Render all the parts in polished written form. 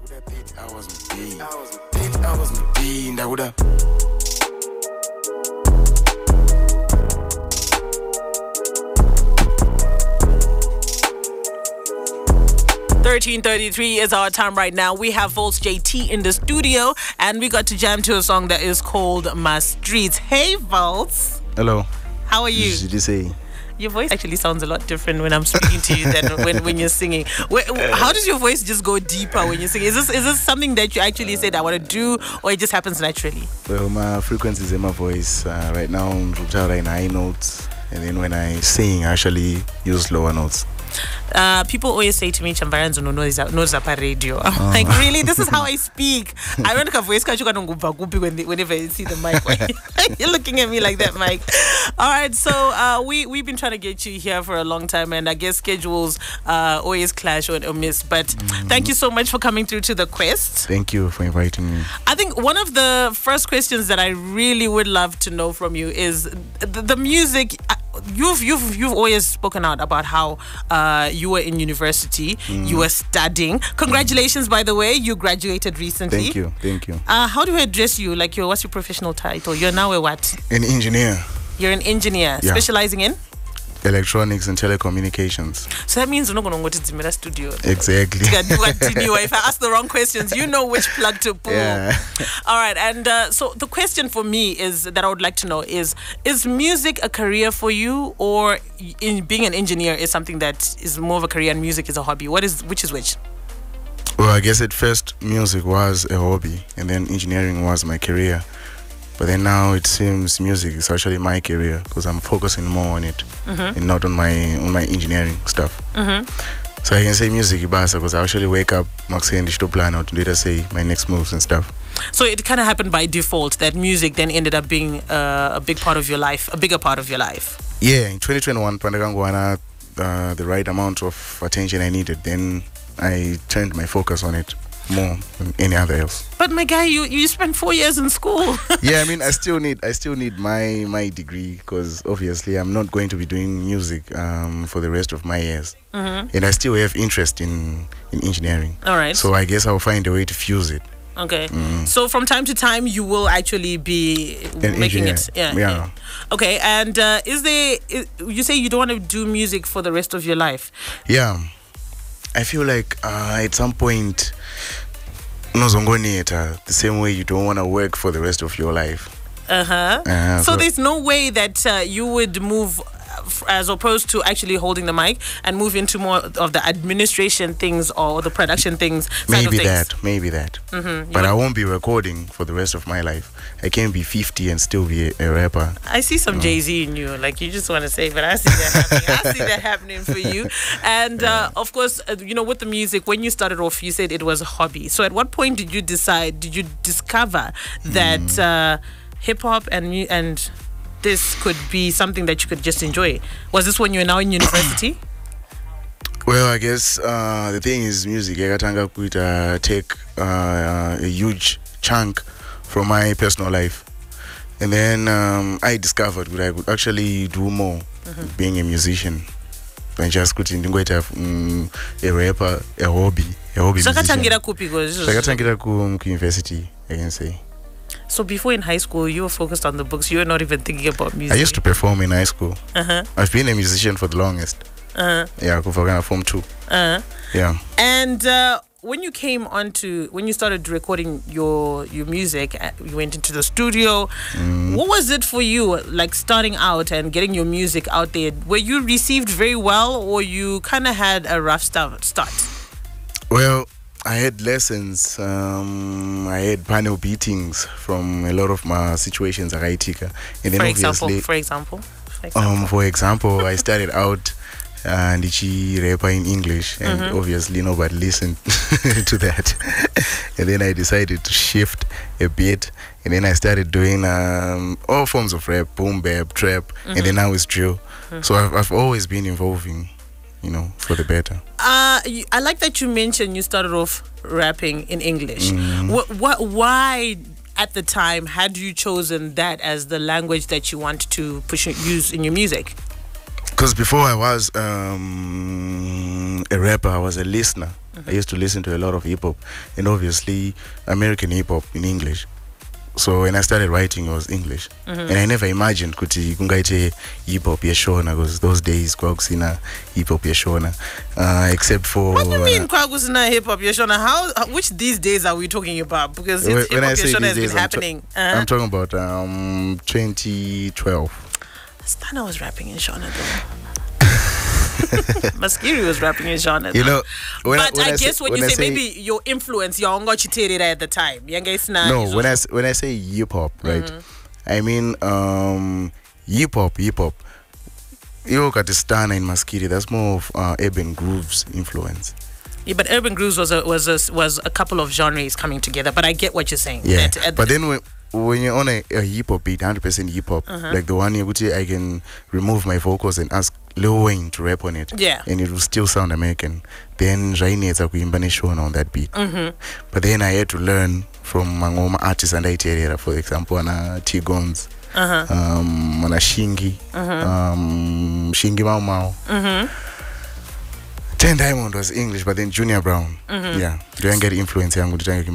.33 is our time right now. We have Voltz JT in the studio, and we got to jam to a song that is called My Streets. Hey, Voltz. Hello. How are you? Did you say? Your voice actually sounds a lot different when I'm speaking to you than when you're singing. How does your voice just go deeper when you're singing? Is this something that you actually said I want to do, or it just happens naturally? Well, my frequencies in my voice right now in high notes, and then when I sing, I actually use lower notes. People always say to me, Chamvary knows up radio. I'm like, really? This is how I speak. I don't have voice whenever I see the mic. You're looking at me like that, Mike. All right, so we've been trying to get you here for a long time, and I guess schedules always clash or miss. But thank you so much for coming through to the quest. Thank you for inviting me. I think one of the first questions that I really would love to know from you is the music. You've always spoken out about how you were in university, you were studying. Congratulations, by the way, you graduated recently. Thank you. How do I address you? Like, what's your professional title? You're now a what? An engineer. You're an engineer, yeah. Specializing in? Electronics and telecommunications. So that means you're not going to go to the studio. Exactly. If I ask the wrong questions, you know which plug to pull. Yeah. All right. And so the question for me is that I would like to know is music a career for you, or in being an engineer is something that is more of a career and music is a hobby? Which is which? Well, I guess at first music was a hobby, and then engineering was my career. But then now it seems music is actually my career because I'm focusing more on it and not on my engineering stuff. So I can say music ibasa because I actually wake up to plan out to later say my next moves and stuff. So it kind of happened by default that music then ended up being a big part of your life, a bigger part of your life. Yeah, in 2021, the right amount of attention I needed, then I turned my focus on it more than any other else. But my guy, you spent 4 years in school. Yeah, I mean, I still need my degree because obviously I'm not going to be doing music for the rest of my years, and I still have interest in engineering. All right. So I guess I'll find a way to fuse it. Okay. So from time to time, you will actually be making it. Yeah. Okay. And you say you don't want to do music for the rest of your life? Yeah. I feel like at some point, the same way you don't want to work for the rest of your life. So there's no way that you would move, as opposed to actually holding the mic, and move into more of the administration things or the production things. Maybe that. But I won't be recording for the rest of my life. I can't be 50 and still be a rapper. I see some Jay-Z in you, like you just want to say, but I see that happening. I see that happening for you. And of course, with the music, when you started off, you said it was a hobby. So at what point did you discover that hip hop and this could be something that you could just enjoy? Was this when you were now in university? Well, I guess the thing is music. I could take a huge chunk from my personal life. And then I discovered that I could actually do more being a musician. I just couldn't have a rapper, a hobby musician. University, I can say. So before in high school, you were focused on the books. You were not even thinking about music. I used to perform in high school. I've been a musician for the longest. Yeah, Form 2. Yeah. And when you started recording your music, you went into the studio. What was it for you, like starting out and getting your music out there? Were you received very well, or you kind of had a rough start? Well, I had lessons. I had panel beatings from a lot of my situations at Aitika. And then for example, I started out and she rapper in English, and obviously nobody listened to that. And then I decided to shift a bit, and then I started doing all forms of rap, boom bap, trap, and then now it's drill. So I've always been evolving, for the better. I like that you mentioned you started off rapping in English. Why at the time had you chosen that as the language that you want to use in your music? Because before I was a rapper, I was a listener. I used to listen to a lot of hip-hop, and obviously American hip-hop in English. So when I started writing, it was English. And I never imagined kuti kungaite hip-hop yeshona, because those days kwakusina hip-hop yeshona, except for... What do you mean kwakusina hip-hop yeshona? Which these days are we talking about? Because hip-hop yeshona has been happening. I'm talking about 2012. Stana was rapping in Shona though. Maskiri was rapping in Shona. You know, but I guess when you say maybe your influence, you're at the time. No, when I say hip hop, right? I mean hip hop. You got the Stana in Maskiri. That's more of urban grooves influence. Yeah, but urban grooves was a couple of genres coming together. But I get what you're saying. Yeah, but then when you're on a hip hop beat, 100% hip hop, like the one I can remove my vocals and ask Lil Wayne to rap on it, and it will still sound American. Then Rainet's Shona on that beat. But then I had to learn from my artists and Iterera, for example, on T-Gons, on Shingi, Shingi Mau Mau. 10 Diamond was English, but then Junior Brown. Yeah, don't get influence. I'm going to try to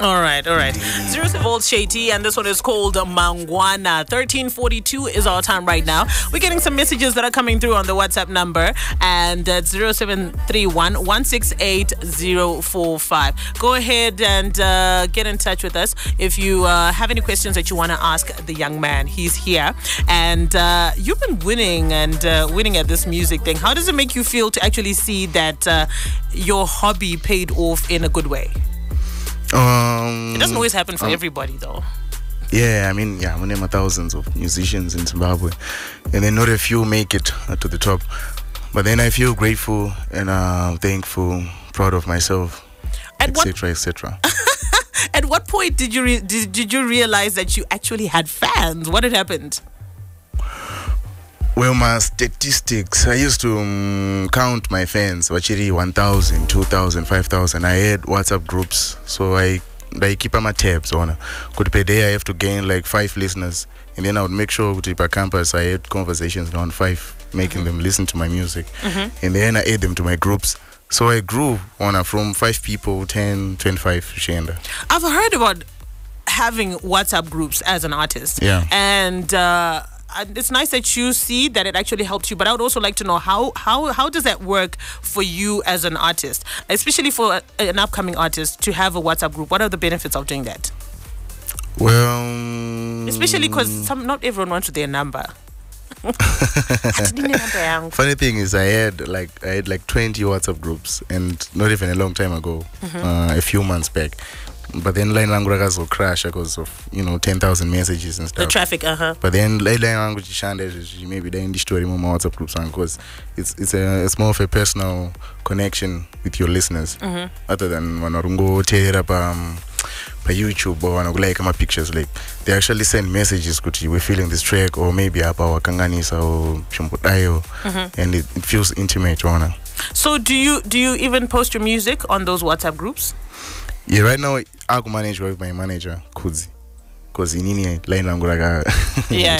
All right. Voltz JT, and this one is called Mangwana. 13:42 is our time right now. We're getting some messages that are coming through on the WhatsApp number, and that's 0731 168 045. Go ahead and get in touch with us if you have any questions that you want to ask the young man. He's here, and you've been winning at this music thing. How does it make you feel to actually see that your hobby paid off in a good way? It doesn't always happen for everybody though. Yeah, I mean, we name thousands of musicians in Zimbabwe, and then not a few make it to the top. But then I feel grateful and thankful, proud of myself, etc., etc. At what point did you realize that you actually had fans? What had happened? Well, my statistics, I used to count my fans, actually 1,000, 2,000, 5,000. I had WhatsApp groups, so I keep my tabs on. Could per day I have to gain like 5 listeners, and then I would make sure to per campus I had conversations around 5, making them listen to my music, and then I add them to my groups. So I grew from 5 people, 10, 25 shenda. I've heard about having WhatsApp groups as an artist, and it's nice that you see that it actually helped you, but I would also like to know how does that work for you as an artist, especially for an upcoming artist to have a WhatsApp group. What are the benefits of doing that? Well, especially because not everyone wants their number. Funny thing is, I had like 20 WhatsApp groups, and not even a long time ago, a few months back. But then line language will crash because of 10,000 messages and stuff. The traffic, But then line language maybe they in the story more WhatsApp groups, because it's more of a personal connection with your listeners, other than when go tear up by YouTube or like my pictures. Like they actually send messages, we're feeling this track, or maybe about Kanganisa or Chimpotayo, and it feels intimate. So do you even post your music on those WhatsApp groups? Yeah, right now I can manage with my manager, Kuzi, because in any line language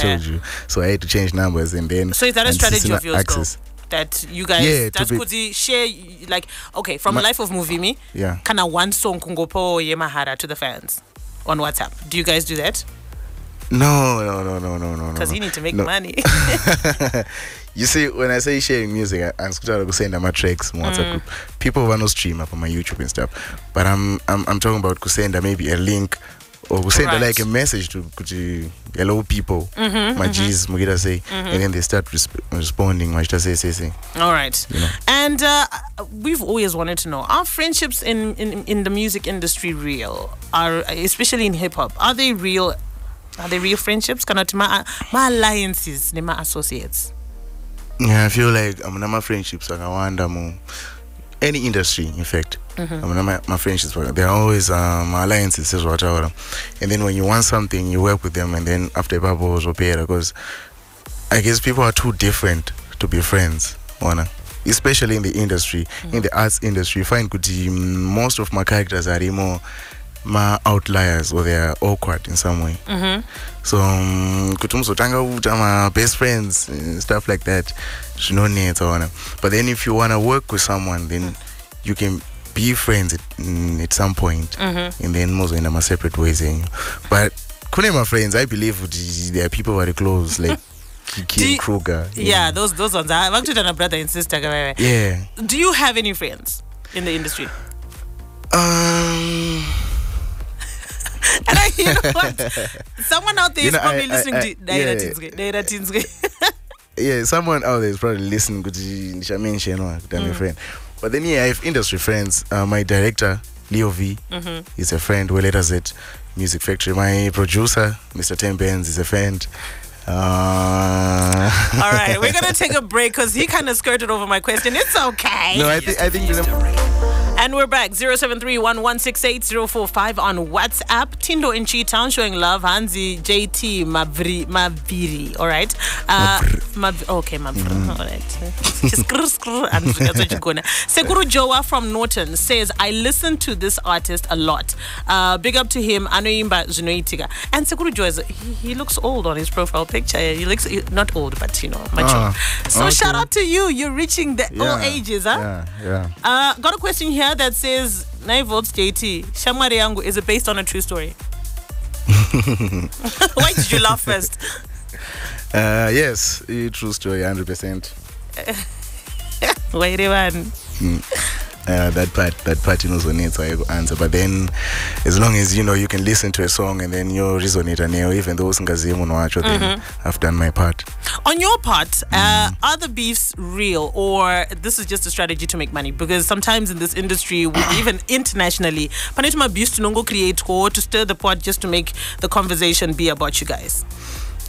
told you, so I had to change numbers, and then. So is that a strategy of yours, though? That you guys, that's Kuzi share, like, okay, from Life of Muvhimi, kind of one song kungopo yemahara to the fans on WhatsApp. Do you guys do that? No. Because you need to make money. You see, when I say sharing music, I'm going to send my tracks on WhatsApp group. People want to stream up on my YouTube and stuff, but I'm talking about send maybe a link, or send like a message to hello people, my G's, Mugita say, and then they start responding. Say. All right. And we've always wanted to know: are friendships in the music industry real? Especially in hip hop, are they real? Are they real friendships? Cannot my alliances, my associates. Yeah, I feel like my friendships are wonder more. Any industry, in fact, my friendships, they're always my alliances, whatever. And then when you want something, you work with them, and then after bubbles or better, because I guess people are too different to be friends, especially in the industry, in the arts industry. You find most of my characters are more my outliers, or they are awkward in some way. So my best friends, stuff like that, but then if you want to work with someone, then you can be friends at some point, and then most in a separate ways. But couldn't my friends, I believe there are people who are close, like Kiki Kruger. Yeah, those ones. I've actually done a brother and sister. Yeah. Do you have any friends in the industry? And you know what? Someone out there is probably listening to Daira Tinske. Yeah, someone out there is probably listening to my friend. But then I have industry friends. My director, Leo V, is a friend. Well, let us at Music Factory. My producer, Mr. Tim Benz, is a friend. All right, we're gonna take a break because he kind of skirted over my question. It's okay. No, I think. And we're back. 0731168045 on WhatsApp. Tindo in Chi-Town showing love. Hanzi JT Maviri. All right. Okay, Maviri. All right. Sekuru Joa from Norton says, I listen to this artist a lot. Big up to him. Anoimba Zinoitiga. And Sekuru Joa, he looks old on his profile picture. He looks not old, but mature. So okay. Shout out to you. You're reaching the old ages, huh? Yeah. Got a question here that says, Voltz JT, Chamvary yangu, is it based on a true story? Why did you laugh first? Yes, a true story, 100%. Wait, man. That part also needs to answer. But then, as long as you can listen to a song and then you resonate and even those then I've done my part. On your part, are the beefs real, or this is just a strategy to make money? Because sometimes in this industry, even internationally, panetuma beefs to nongo create or to stir the pot just to make the conversation be about you guys.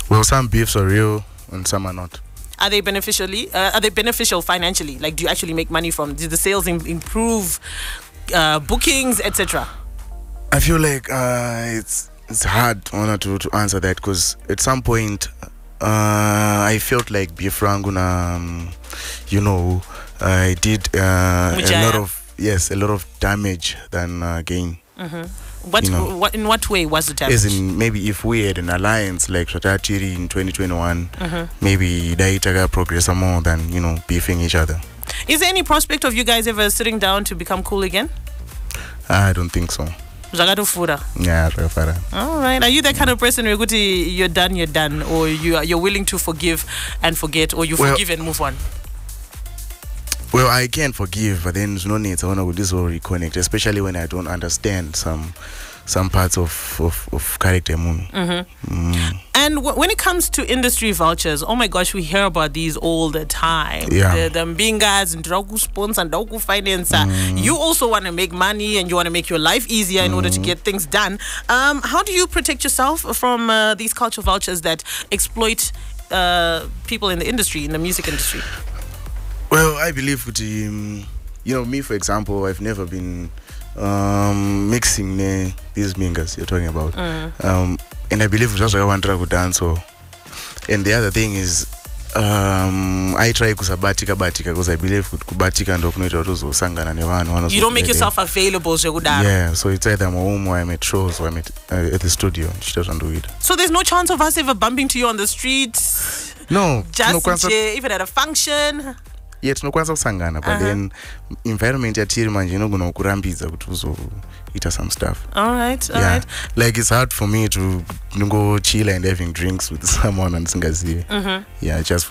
Well, some beefs are real and some are not. Are they beneficial financially? Like, do you actually make money from? Do the sales improve, bookings, etc.? I feel like it's hard to answer that, because at some point I felt like Biafranguna, I did a lot of damage than gain. In what way was it damage? As in, maybe if we had an alliance like Shatatiri in 2021, maybe Daitaga progress more than, beefing each other. Is there any prospect of you guys ever sitting down to become cool again? I don't think so. Yeah, all right. Are you that kind of person where you're done, or you're willing to forgive and forget, or you forgive and move on? Well, I can forgive, but then there's no need to reconnect, especially when I don't understand some parts of character. And when it comes to industry vultures, oh my gosh, we hear about these all the time. Yeah. The Mbingas and Drogu sponsor and Drogu financer. You also want to make money and you want to make your life easier in order to get things done. How do you protect yourself from these culture vultures that exploit people in the industry, in the music industry? Well, I believe with me, for example, I've never been mixing these mingas you're talking about. And I believe just I want to dance. And the other thing is, I try kusabatika because I believe kubatika and sangana. You don't make yourself available, yeah, so it's either I'm home or I'm at shows or I'm at the studio. She doesn't do it. So there's no chance of us ever bumping to you on the street? No. Just even at a function? Yet no kwanza kusangana, but then environment ya tiri manje gonna kurambiza kuti uzoita some stuff. All right. Like it's hard for me to go chill and having drinks with someone and singazi. Yeah, just.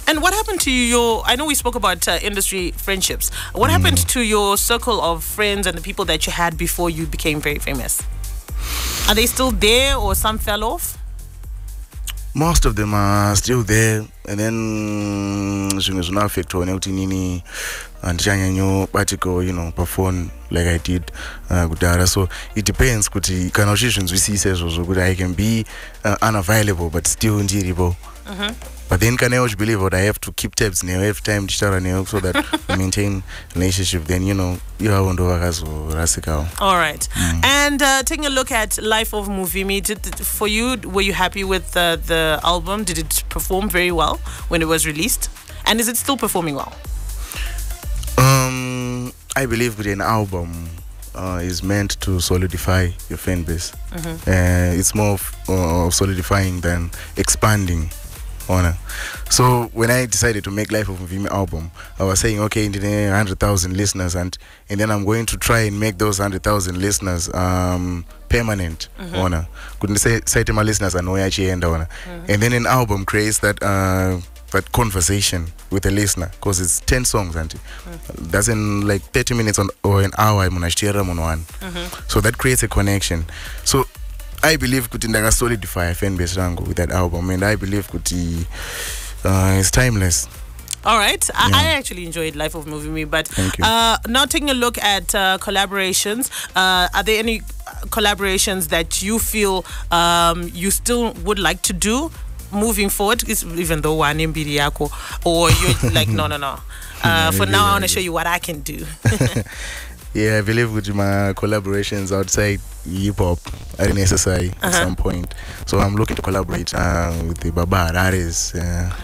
And what happened to I know we spoke about industry friendships. What happened to your circle of friends and the people that you had before you became very famous? Are they still there, or some fell off? Most of them are still there, and then affect and perform like I did. So it depends. Kind of situations we see says I can be unavailable but still enjoyable. But then can I believe what I have to keep tabs now every time so that we maintain relationship. Then you have on the all right. And taking a look at Life of Muvhimi, for you, were you happy with the album? Did it perform very well when it was released? And is it still performing well? I believe with an album is meant to solidify your fan base. It's more of solidifying than expanding So when I decided to make Life of Muvhimi album, I was saying, okay, 100,000 listeners, and then I'm going to try and make those 100,000 listeners permanent. Couldn't say to my listeners, I know and then an album creates that that conversation with the listener, because it's 10 songs, and that's in like 30 minutes or an hour. So that creates a connection. So I believe kuti ndaka solidify fan base rangu with that album, and I believe kuti it's timeless. All right. I actually enjoyed Life of Muvhimi, but now taking a look at collaborations, are there any collaborations that you feel you still would like to do moving forward, even though one in Biriako, or you're like, no. For now, I want to show you what I can do. Yeah, I believe with my collaborations outside hip hop are necessary at some point. So I'm looking to collaborate with the Baba Harares.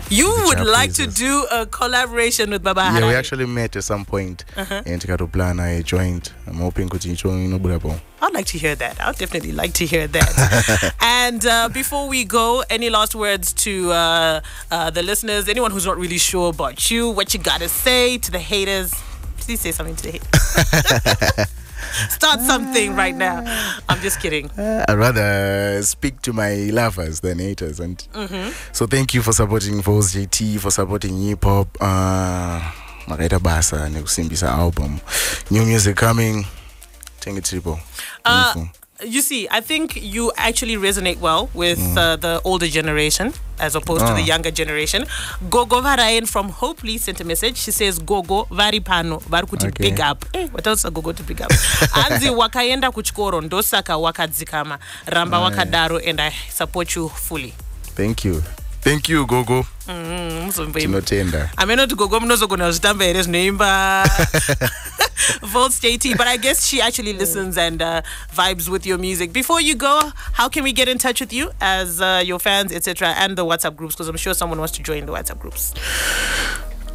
You would like to do a collaboration with Baba Harares? Yeah, we actually met at some point and to plan a joint. I'm hoping to I'd like to hear that. I'd definitely like to hear that. And before we go, any last words to the listeners? Anyone who's not really sure about you, what you gotta say to the haters? Please say something to the haters. Start something right now. I'm just kidding. I'd rather speak to my lovers than haters. And so thank you for supporting Voltz JT, for supporting hip hop. Makaita basa nekusimbisa album. New music coming. Thank you, triple. You see, I think you actually resonate well with the older generation as opposed to the younger generation. Gogo Varayan from Hope Lee sent a message. She says, Gogo vari pano varikuti big up. What else Gogo to big up? Anzi wakaenda kuchikoro ndosaka wakadzikama ramba wakadaro, and I support you fully. Thank you. Thank you, Gogo. Tinotenda. I may not Gogo mnozogona zitamba ere zvinoimba Voltz JT, but I guess she actually listens and vibes with your music. Before you go, how can we get in touch with you as your fans, etc., and the WhatsApp groups? Because I'm sure someone wants to join the WhatsApp groups.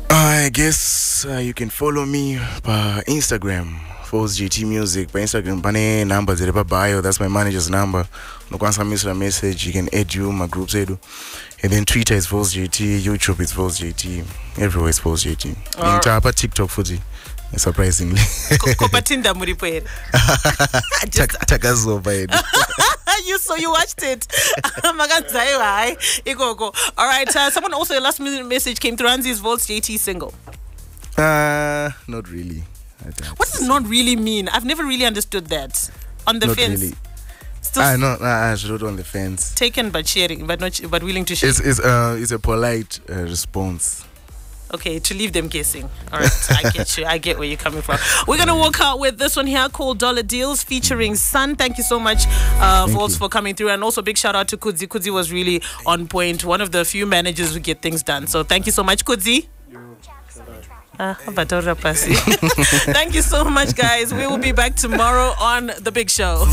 I guess you can follow me by Instagram, Voltz JT Music. By Instagram, pane number zero bio. That's my manager's number. No can't miss a message. You can add you my groups edu. And then Twitter is Voltz JT, YouTube is Voltz JT, everywhere is Voltz JT. And tapa TikTok fuji. Surprisingly. Kopatinda muripoere. So you watched it. All right. Someone also, a last minute message came through. Anzi's Voltz JT single. Not really. What does not really mean? I've never really understood that. On the not fence. Really. I wrote on the fence. Taken but sharing, but willing to share. It's a polite response. Okay, to leave them guessing. All right, I get you. I get where you're coming from. We're going to walk out with this one here called Dollar Deals featuring Sun. Thank you so much, Voltz, for coming through. And also big shout out to Kudzi. Kudzi was really on point. One of the few managers who get things done. So thank you so much, Kudzi. Thank you so much, guys. We will be back tomorrow on The Big Show.